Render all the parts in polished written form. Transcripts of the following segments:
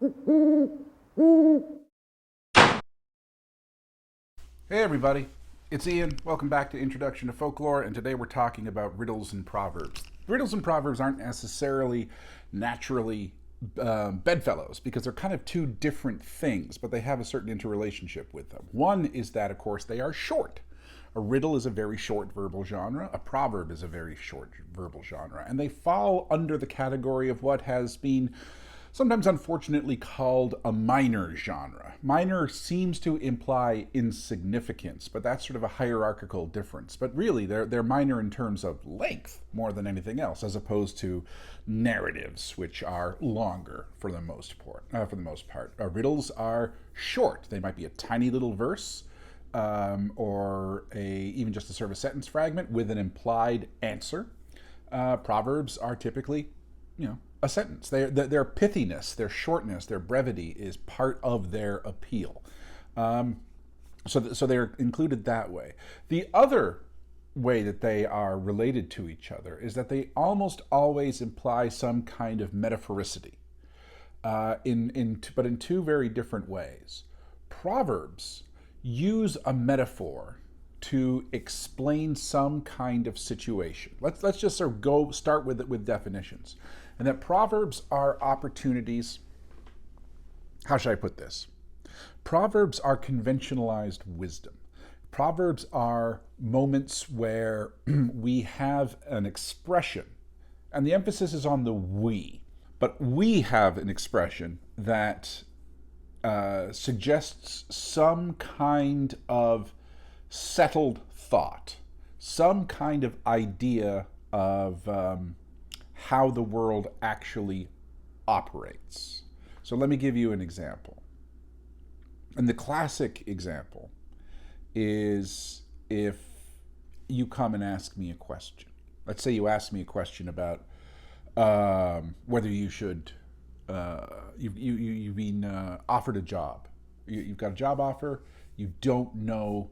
Hey everybody, it's Ian. Welcome back to Introduction to Folklore, and today we're talking about riddles and proverbs. Riddles and proverbs aren't necessarily naturally bedfellows because they're kind of two different things, but they have a certain interrelationship with them. One is that, of course, they are short. A riddle is a very short verbal genre. A proverb is a very short verbal genre. And they fall under the category of what has been sometimes unfortunately called a minor genre. Minor seems to imply insignificance, but that's sort of a hierarchical difference. But really, they're minor in terms of length more than anything else, as opposed to narratives, which are longer for the most part. Riddles are short. They might be a tiny little verse, or even just a sort of a sentence fragment with an implied answer. Proverbs are typically, a sentence. Their pithiness, their shortness, their brevity is part of their appeal. So they're included that way. The other way that they are related to each other is that they almost always imply some kind of metaphoricity, but in two very different ways. Proverbs use a metaphor to explain some kind of situation. Let's just sort of start with definitions. And that proverbs are opportunities. How should I put this? Proverbs are conventionalized wisdom. Proverbs are moments where we have an expression, and the emphasis is on the we, but we have an expression that suggests some kind of settled thought, some kind of idea of how the world actually operates. So let me give you an example. And the classic example is if you come and ask me a question. Let's say you ask me a question about whether you should, you've been offered a job. You've got a job offer. You don't know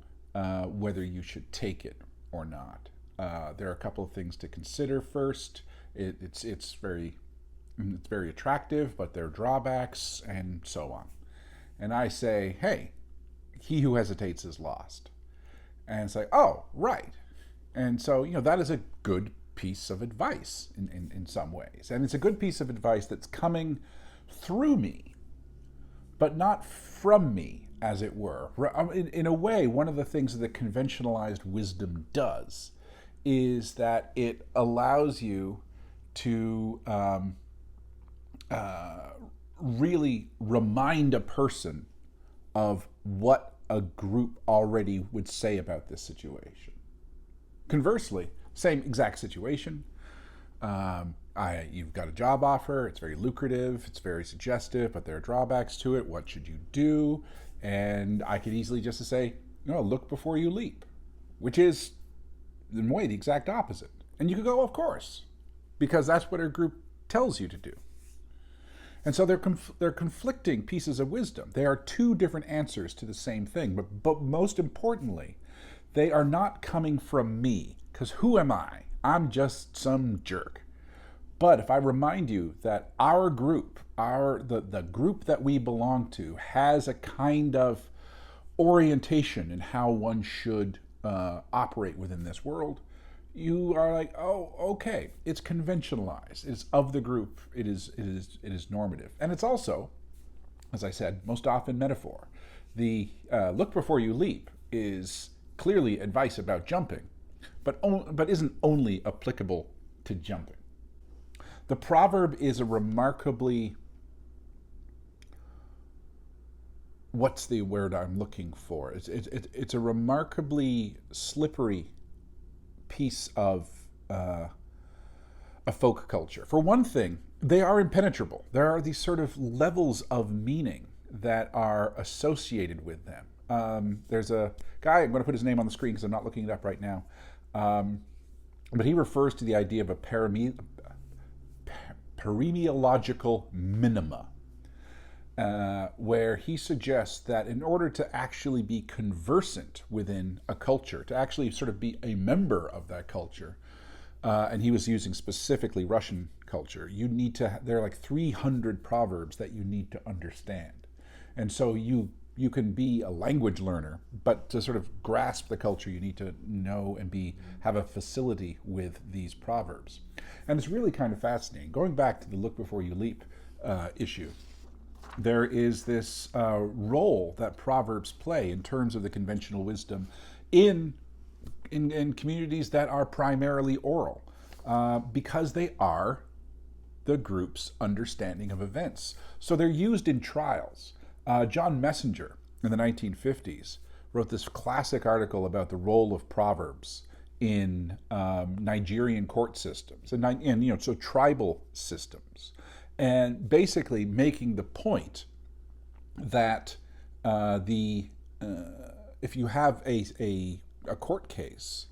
whether you should take it or not. There are a couple of things to consider first. It's very attractive, but there are drawbacks and so on. And I say, hey, he who hesitates is lost. And it's like, oh, right. And so, that is a good piece of advice in some ways. And it's a good piece of advice that's coming through me, but not from me, as it were. In a way, one of the things that conventionalized wisdom does is that it allows you to really remind a person of what a group already would say about this situation. Conversely, same exact situation. You've got a job offer, it's very lucrative, it's very suggestive, but there are drawbacks to it. What should you do? And I could easily just say, look before you leap, which is, in a way, the exact opposite. And you could go, of course, because that's what a group tells you to do. And so they're conflicting pieces of wisdom. They are two different answers to the same thing. But most importantly, they are not coming from me, because who am I? I'm just some jerk. But if I remind you that our group, the group that we belong to, has a kind of orientation in how one should operate within this world, you are like, oh, okay, it's conventionalized. It's of the group. It is normative, and it's also, as I said, most often metaphor. The look before you leap is clearly advice about jumping, but isn't only applicable to jumping. The proverb is a remarkably, what's the word I'm looking for? It's a remarkably slippery piece of a folk culture. For one thing, they are impenetrable. There are these sort of levels of meaning that are associated with them. There's a guy, I'm going to put his name on the screen because I'm not looking it up right now, but he refers to the idea of a paremiological minima, where he suggests that in order to actually be conversant within a culture, to actually sort of be a member of that culture, and he was using specifically Russian culture. There are like 300 proverbs that you need to understand. And so you can be a language learner, but to sort of grasp the culture, you need to know and have a facility with these proverbs. And it's really kind of fascinating. Going back to the look before you leap issue, there is this role that proverbs play in terms of the conventional wisdom in communities that are primarily oral, because they are the group's understanding of events. So they're used in trials. John Messenger in the 1950s wrote this classic article about the role of proverbs in Nigerian court systems and so tribal systems, and basically making the point that if you have a court case,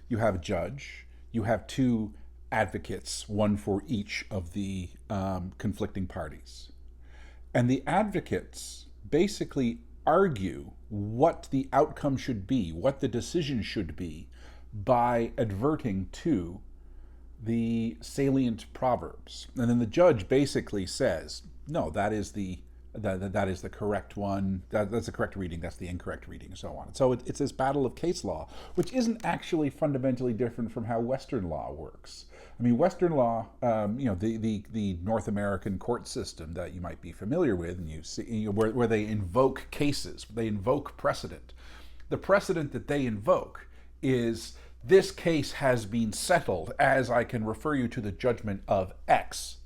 you have a judge, you have two advocates, one for each of the conflicting parties. And the advocates basically argue what the outcome should be, what the decision should be, by adverting to the salient proverbs. And then the judge basically says, no, that is the correct one, that's the correct reading, that's the incorrect reading, and so on. So it's this battle of case law, which isn't actually fundamentally different from how Western law works. I mean, Western law, the North American court system that you might be familiar with, and you see where they invoke cases, they invoke precedent. The precedent that they invoke is, this case has been settled as I can refer you to the judgment of X.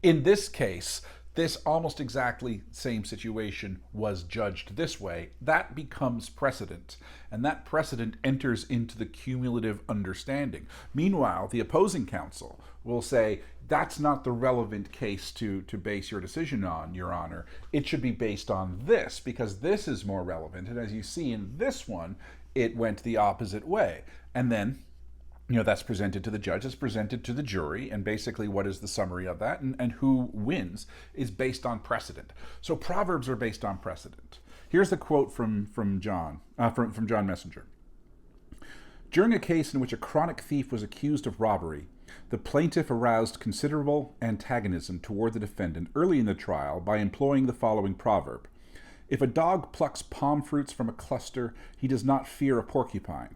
In this case, this almost exactly same situation was judged this way. That becomes precedent, and that precedent enters into the cumulative understanding. Meanwhile, the opposing counsel will say, that's not the relevant case to base your decision on, Your Honor. It should be based on this, because this is more relevant. And as you see in this one, it went the opposite way. And then that's presented to the judge, it's presented to the jury, and basically what is the summary of that, and who wins is based on precedent. So proverbs are based on precedent. Here's the quote from John Messenger. During a case in which a chronic thief was accused of robbery, the plaintiff aroused considerable antagonism toward the defendant early in the trial by employing the following proverb: if a dog plucks palm fruits from a cluster, he does not fear a porcupine.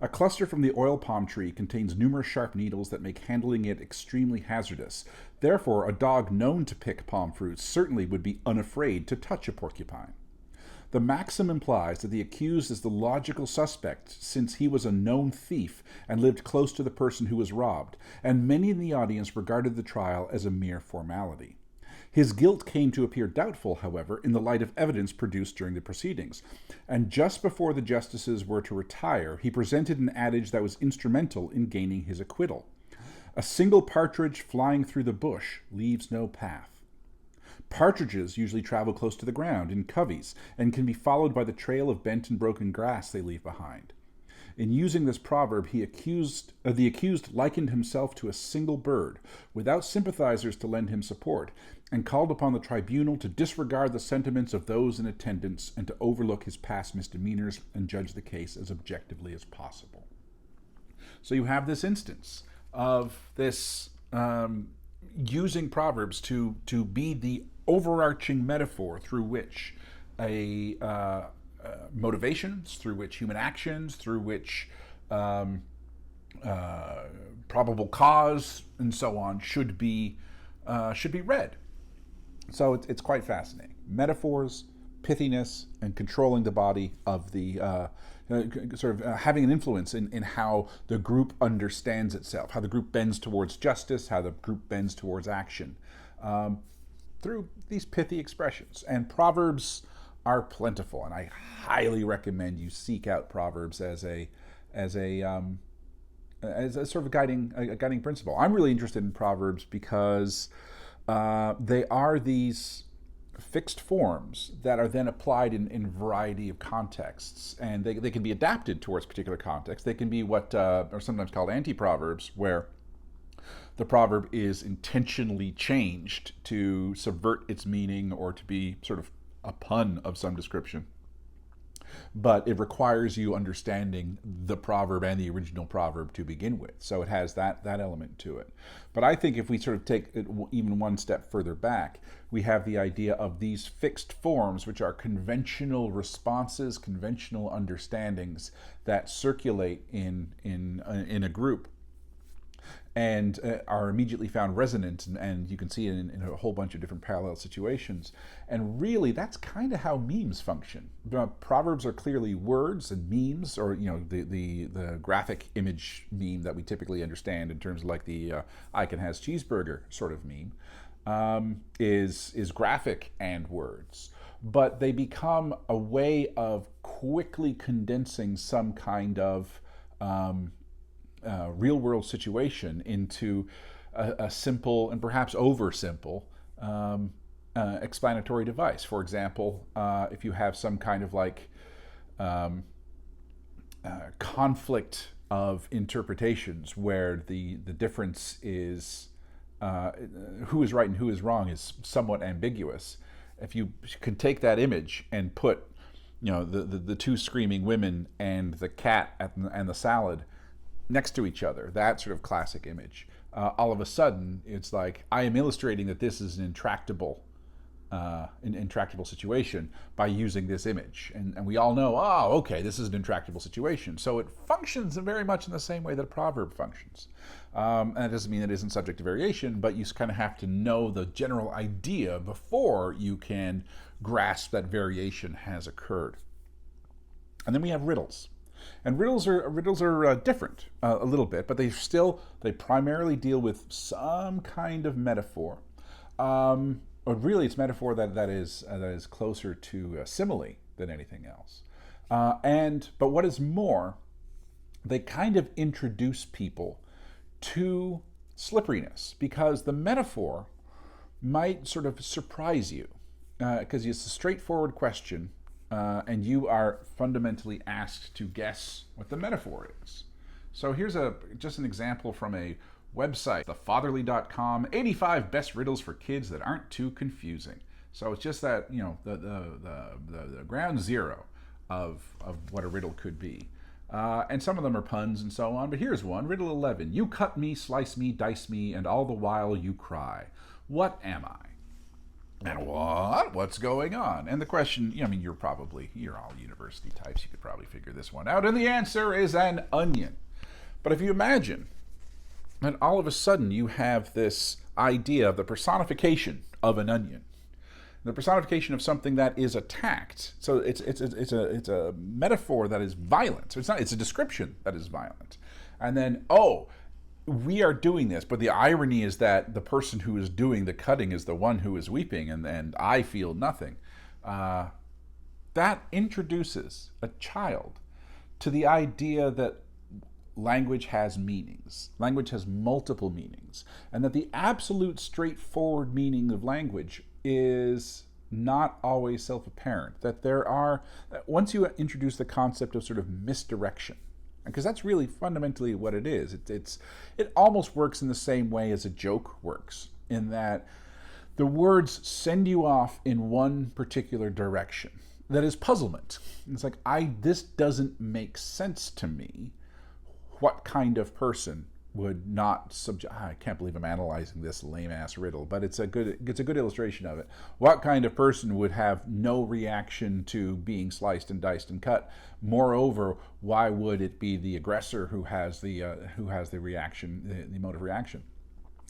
A cluster from the oil palm tree contains numerous sharp needles that make handling it extremely hazardous. Therefore, a dog known to pick palm fruits certainly would be unafraid to touch a porcupine. The maxim implies that the accused is the logical suspect, since he was a known thief and lived close to the person who was robbed, and many in the audience regarded the trial as a mere formality. His guilt came to appear doubtful, however, in the light of evidence produced during the proceedings, and just before the justices were to retire, he presented an adage that was instrumental in gaining his acquittal: a single partridge flying through the bush leaves no path. Partridges usually travel close to the ground in coveys and can be followed by the trail of bent and broken grass they leave behind. In using this proverb, the accused likened himself to a single bird, without sympathizers to lend him support, and called upon the tribunal to disregard the sentiments of those in attendance and to overlook his past misdemeanors and judge the case as objectively as possible. So you have this instance of this using proverbs to be the overarching metaphor through which motivations, through which human actions, through which probable cause, and so on should be read. So it's quite fascinating. Metaphors, pithiness, and controlling the body of the having an influence in how the group understands itself, how the group bends towards justice, how the group bends towards action, through these pithy expressions. And proverbs are plentiful, and I highly recommend you seek out proverbs as a sort of guiding principle. I'm really interested in proverbs because they are these fixed forms that are then applied in a variety of contexts, and they can be adapted towards particular contexts. They can be what are sometimes called anti-proverbs, where the proverb is intentionally changed to subvert its meaning or to be sort of a pun of some description. but it requires you understanding the proverb and the original proverb to begin with. So it has that element to it. But I think if we sort of take it even one step further back, we have the idea of these fixed forms, which are conventional responses, conventional understandings that circulate in a group, and are immediately found resonant, and you can see it in a whole bunch of different parallel situations. And really, that's kind of how memes function. Proverbs are clearly words, and memes, or the graphic image meme that we typically understand in terms of like the Icon has cheeseburger sort of meme, is graphic and words. But they become a way of quickly condensing some kind of real world situation into a simple and perhaps over simple explanatory device. For example, if you have some kind of like conflict of interpretations where the difference is who is right and who is wrong is somewhat ambiguous, if you could take that image and put the two screaming women and the cat and the salad next to each other, that sort of classic image, all of a sudden it's like, I am illustrating that this is an intractable situation by using this image, and we all know, oh, okay, this is an intractable situation. So it functions very much in the same way that a proverb functions, and it doesn't mean it isn't subject to variation, but you kind of have to know the general idea before you can grasp that variation has occurred. And then we have riddles. And riddles are different a little bit, but they primarily deal with some kind of metaphor. Or really, it's metaphor that is closer to simile than anything else. But what is more, they kind of introduce people to slipperiness, because the metaphor might sort of surprise you, because it's a straightforward question. And you are fundamentally asked to guess what the metaphor is. So here's just an example from a website, thefatherly.com, 85 best riddles for kids that aren't too confusing. So it's just that, the ground zero of what a riddle could be. And some of them are puns and so on, but here's one, Riddle 11. You cut me, slice me, dice me, and all the while you cry. What am I? And what's going on? And the question, you're all university types, you could probably figure this one out. And the answer is an onion. But if you imagine that all of a sudden you have this idea of the personification of an onion, the personification of something that is attacked. So it's a metaphor that is violent. So it's a description that is violent. And then, we are doing this, but the irony is that the person who is doing the cutting is the one who is weeping, and I feel nothing. That introduces a child to the idea that language has meanings. Language has multiple meanings, and that the absolute straightforward meaning of language is not always self-apparent. That once you introduce the concept of sort of misdirection, because that's really fundamentally what it is. It almost works in the same way as a joke works, in that the words send you off in one particular direction that is puzzlement. It's like, this doesn't make sense to me. What kind of person would not I can't believe I'm analyzing this lame-ass riddle, but it's a good illustration of it. What kind of person would have no reaction to being sliced and diced and cut? Moreover, why would it be the aggressor who has the reaction, the emotive reaction?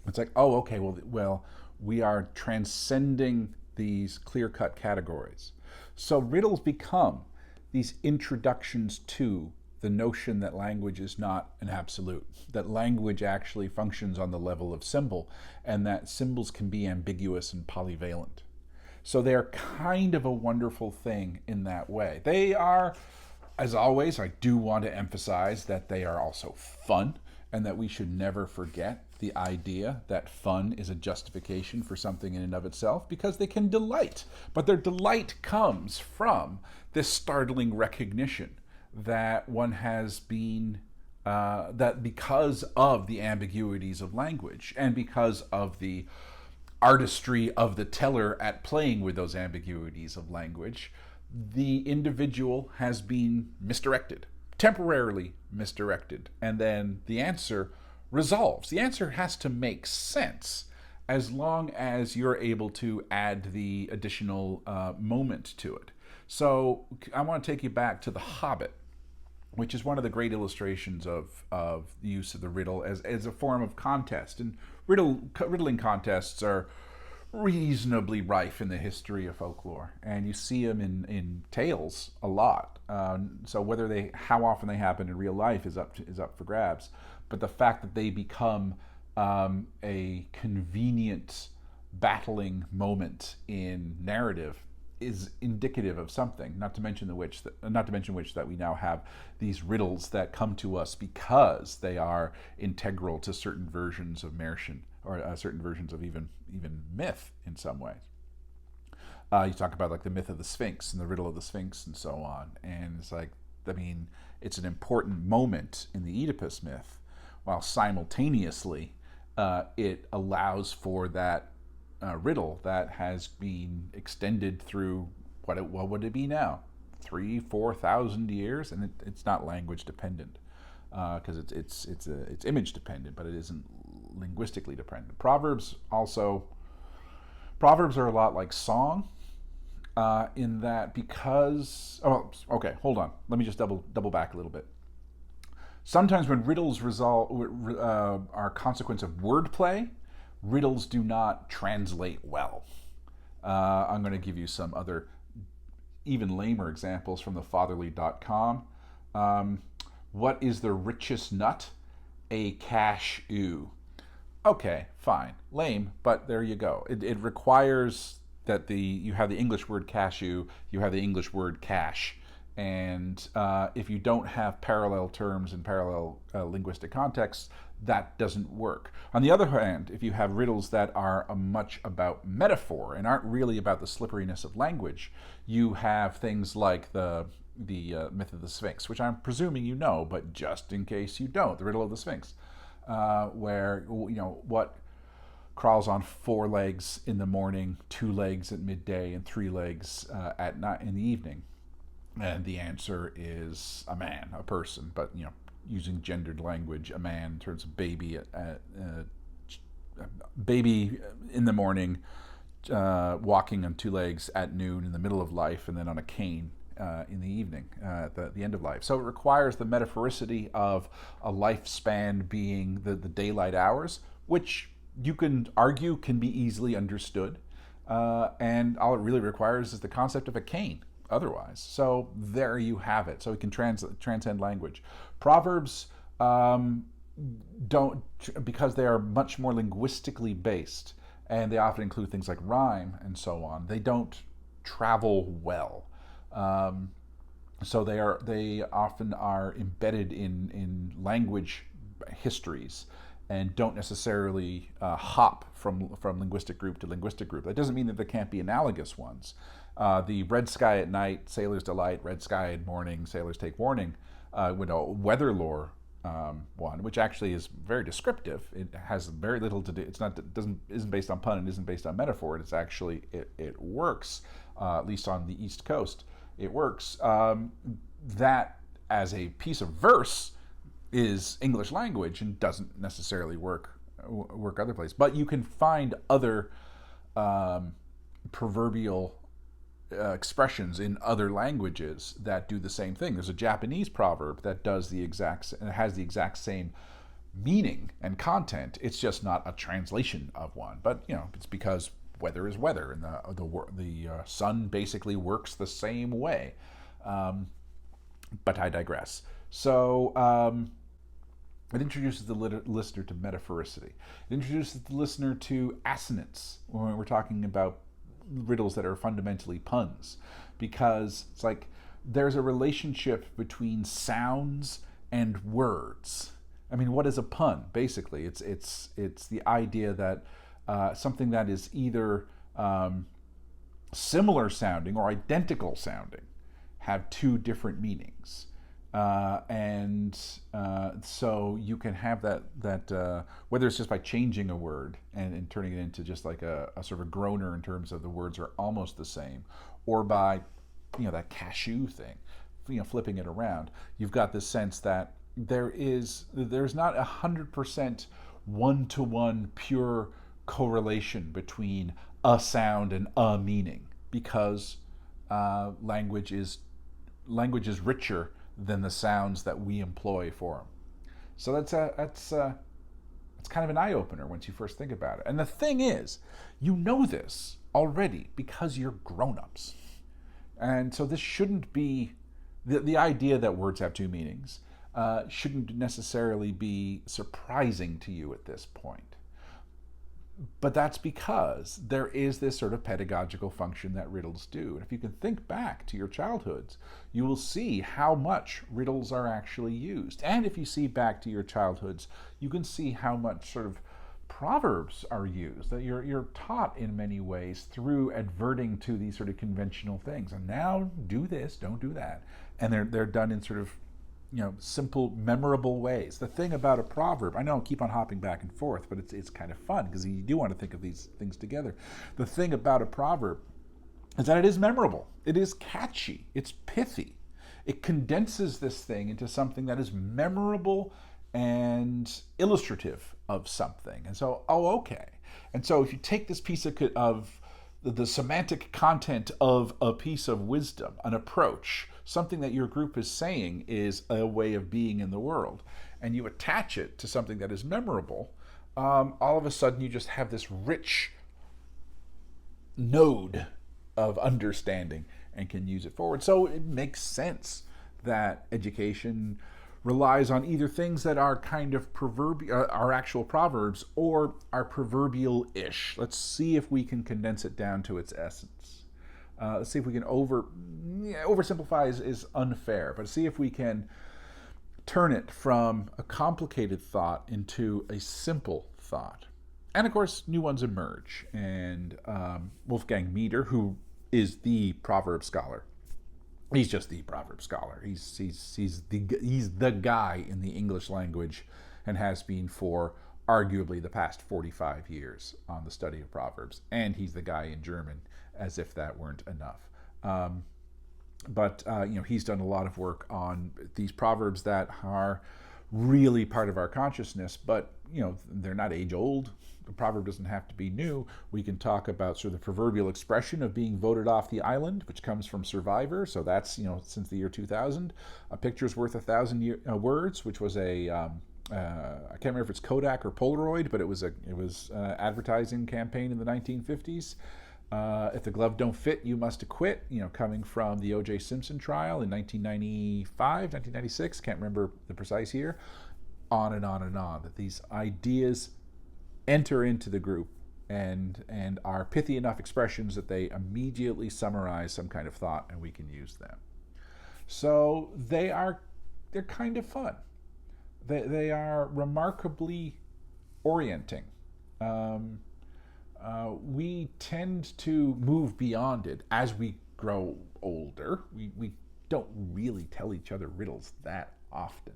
It's like, okay, well, we are transcending these clear-cut categories. So riddles become these introductions to the notion that language is not an absolute, that language actually functions on the level of symbol, and that symbols can be ambiguous and polyvalent. So they're kind of a wonderful thing in that way. They are, as always, I do want to emphasize that they are also fun, and that we should never forget the idea that fun is a justification for something in and of itself, because they can delight. But their delight comes from this startling recognition that one has been, that because of the ambiguities of language, and because of the artistry of the teller at playing with those ambiguities of language, the individual has been misdirected, temporarily misdirected, and then the answer resolves. The answer has to make sense as long as you're able to add the additional moment to it. So I want to take you back to The Hobbit, which is one of the great illustrations of the use of the riddle as a form of contest. And riddling contests are reasonably rife in the history of folklore, and you see them in tales a lot. So how often they happen in real life is up for grabs. But the fact that they become a convenient battling moment in narrative is indicative of something. Not to mention which that we now have these riddles that come to us because they are integral to certain versions of Märchen, or certain versions of even myth in some ways. You talk about like the myth of the Sphinx and the riddle of the Sphinx and so on, and it's like, I mean, it's an important moment in the Oedipus myth, while simultaneously it allows for that riddle that has been extended through what would it be now, 3,000-4,000 years, and it's not language dependent because it's image dependent, but it isn't linguistically dependent. Proverbs are a lot like song in that because hold on, let me just double back a little bit. Sometimes when riddles are a consequence of wordplay, riddles do not translate well. I'm going to give you some other even lamer examples from thefatherly.com. What is the richest nut? A cashew. Okay, fine. Lame, but there you go. It requires that you have the English word cashew, you have the English word cash. And if you don't have parallel terms and parallel linguistic contexts, that doesn't work. On the other hand, if you have riddles that are much about metaphor and aren't really about the slipperiness of language, you have things like the myth of the Sphinx, which I'm presuming you know, but just in case you don't, the riddle of the Sphinx, where what crawls on 4 legs in the morning, 2 legs at midday, and 3 legs at night in the evening. And the answer is a man, a person, but using gendered language, a man in terms of baby baby in the morning, walking on 2 legs at noon in the middle of life, and then on a cane in the evening at the end of life. So it requires the metaphoricity of a lifespan being the daylight hours, which you can argue can be easily understood, and all it really requires is the concept of a cane otherwise. So there you have it. So it can transcend language. Proverbs don't, because they are much more linguistically based, and they often include things like rhyme and so on. They don't travel well. So they often are embedded in language histories and don't necessarily hop from linguistic group to linguistic group. That doesn't mean that there can't be analogous ones. The red sky at night, sailors delight, red sky at morning, sailors take warning, weather lore one, which actually is very descriptive. It has very little to do. Isn't based on pun and isn't based on metaphor. It's actually it works, at least on the East Coast. It works. That as a piece of verse is English language and doesn't necessarily work other places. But you can find other proverbial expressions in other languages that do the same thing. There's a Japanese proverb that has the exact same meaning and content. It's just not a translation of one. But it's because weather is weather, and the sun basically works the same way. But I digress. So it introduces the listener to metaphoricity. It introduces the listener to assonance when we're talking about riddles that are fundamentally puns, because it's like there's a relationship between sounds and words. I mean, what is a pun? Basically, it's the idea that something that is either similar sounding or identical sounding have 2 different meanings. So you can have that whether it's just by changing a word and turning it into just like a sort of a groaner in terms of the words are almost the same, or by that cashew thing, flipping it around, you've got this sense that there's not 100% one-to-one pure correlation between a sound and a meaning, because language is richer than the sounds that we employ for them. So that's kind of an eye-opener once you first think about it. And the thing is, you know this already because you're grown-ups. And so this shouldn't be, the idea that words have two meanings shouldn't necessarily be surprising to you at this point. But that's because there is this sort of pedagogical function that riddles do. And if you can think back to your childhoods, you will see how much riddles are actually used. And if you see back to your childhoods, you can see how much sort of proverbs are used, that you're taught in many ways through adverting to these sort of conventional things. And now do this, don't do that. And they're done in sort of simple, memorable ways. The thing about a proverb, I know I keep on hopping back and forth, but it's kind of fun because you do want to think of these things together. The thing about a proverb is that it is memorable. It is catchy. It's pithy. It condenses this thing into something that is memorable and illustrative of something. And so, okay. And so if you take this piece of the semantic content of a piece of wisdom, an approach, something that your group is saying is a way of being in the world, and you attach it to something that is memorable, all of a sudden you just have this rich node of understanding and can use it forward. So it makes sense that education relies on either things that are kind of are actual proverbs, or are proverbial-ish. Let's see if we can condense it down to its essence. Let's see if we can oversimplify is unfair, but see if we can turn it from a complicated thought into a simple thought. And of course, new ones emerge. And Wolfgang Meter, who is the proverb scholar, he's just the proverb scholar. He's the guy in the English language, and has been for arguably the past 45 years on the study of proverbs. And he's the guy in German, as if that weren't enough. But he's done a lot of work on these proverbs that are really part of our consciousness, but they're not age old. The proverb doesn't have to be new. We can talk about sort of the proverbial expression of being voted off the island, which comes from Survivor. So that's since the year 2000. A picture's worth 1,000 words, which was a I can't remember if it's Kodak or Polaroid, but it was advertising campaign in the 1950s. If the glove don't fit, you must acquit, coming from the O.J. Simpson trial in 1995, 1996, can't remember the precise year, on and on and on, that these ideas enter into the group and are pithy enough expressions that they immediately summarize some kind of thought, and we can use them. So they're kind of fun. They are remarkably orienting. We tend to move beyond it as we grow older. We don't really tell each other riddles that often,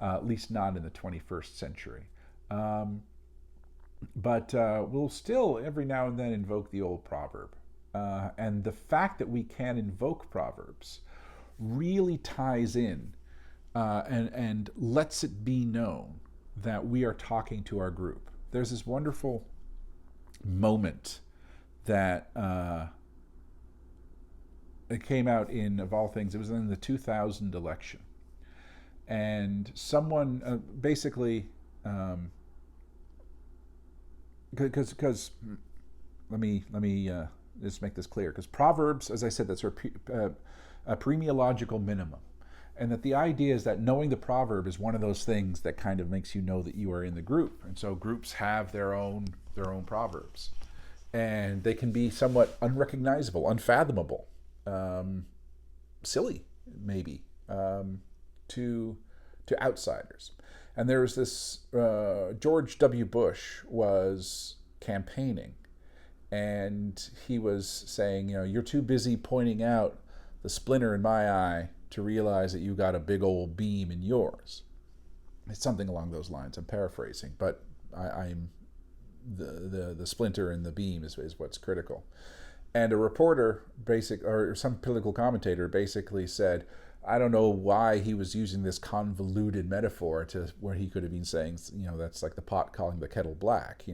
at least not in the 21st century. But we'll still every now and then invoke the old proverb. And the fact that we can invoke proverbs really ties in and lets it be known that we are talking to our group. There's this wonderful moment that it came out in, of all things, it was in the 2000 election. And someone basically, because let me just make this clear, because proverbs, as I said, that's a premiological minimum. And that the idea is that knowing the proverb is one of those things that kind of makes you know that you are in the group. And so groups have their own proverbs. And they can be somewhat unrecognizable, unfathomable, silly, maybe, to outsiders. And there was this, George W. Bush was campaigning, and he was saying, you're too busy pointing out the splinter in my eye to realize that you got a big old beam in yours. It's something along those lines. I'm paraphrasing, but I'm the splinter in the beam is what's critical. And a reporter, or some political commentator, basically said, I don't know why he was using this convoluted metaphor to where he could have been saying, that's like the pot calling the kettle black,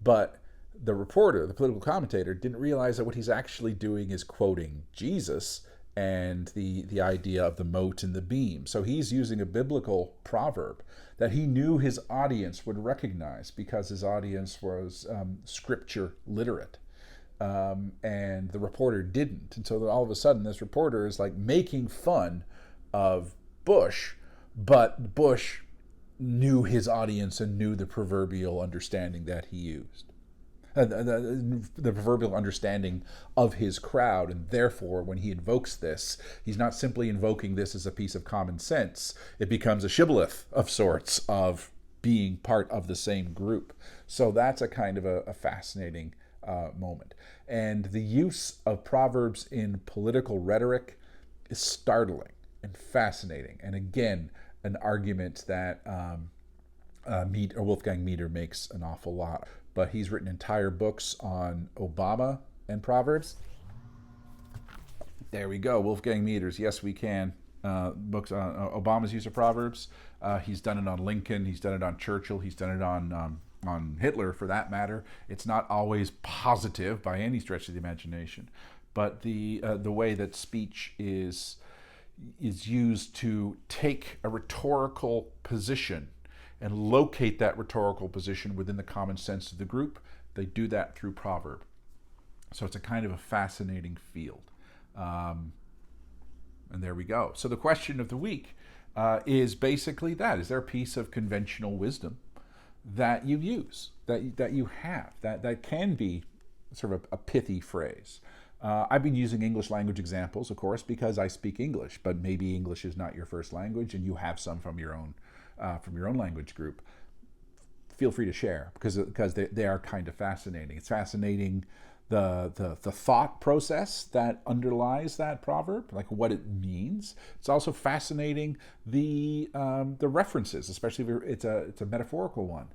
But the reporter, the political commentator, didn't realize that what he's actually doing is quoting Jesus and the idea of the mote and the beam. So he's using a biblical proverb that he knew his audience would recognize because his audience was scripture literate. And the reporter didn't. And so all of a sudden this reporter is like making fun of Bush, but Bush knew his audience and knew the proverbial understanding that he used. The proverbial understanding of his crowd, and therefore when he invokes this, he's not simply invoking this as a piece of common sense. It becomes a shibboleth of sorts of being part of the same group. So that's a kind of a fascinating moment. And the use of proverbs in political rhetoric is startling and fascinating. And again, an argument that Wolfgang Meter makes an awful lot. But he's written entire books on Obama and proverbs. There we go, Wolfgang Meter's Yes We Can. Books on Obama's use of proverbs. He's done it on Lincoln. He's done it on Churchill. He's done it on Hitler, for that matter. It's not always positive by any stretch of the imagination, but the way that speech is used to take a rhetorical position and locate that rhetorical position within the common sense of the group, they do that through proverb. So it's a kind of a fascinating field. And there we go. So the question of the week is basically that. Is there a piece of conventional wisdom that you use, that you have, that can be sort of a pithy phrase? I've been using English language examples, of course, because I speak English, but maybe English is not your first language and you have some from your own language group. Feel free to share because they are kind of fascinating. It's fascinating the thought process that underlies that proverb, like what it means. It's also fascinating the references, especially if it's a metaphorical one.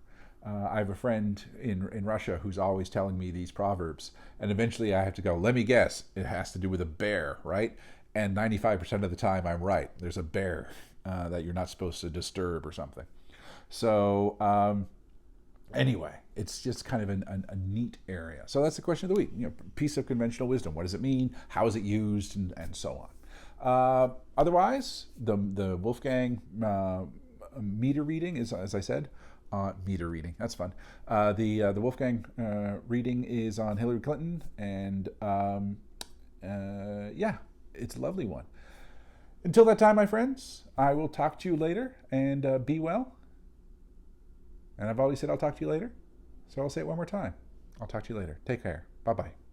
I have a friend in Russia who's always telling me these proverbs, and eventually I have to go, let me guess, it has to do with a bear, right? And 95% of the time I'm right. There's a bear that you're not supposed to disturb or something. So anyway, it's just kind of a neat area. So that's the question of the week. Piece of conventional wisdom. What does it mean? How is it used? And so on. Otherwise, the Wolfgang Meter reading is, as I said, meter reading. That's fun. The Wolfgang reading is on Hillary Clinton, and yeah, it's a lovely one. Until that time, my friends, I will talk to you later, and be well. And I've always said I'll talk to you later, so I'll say it one more time. I'll talk to you later. Take care. Bye-bye.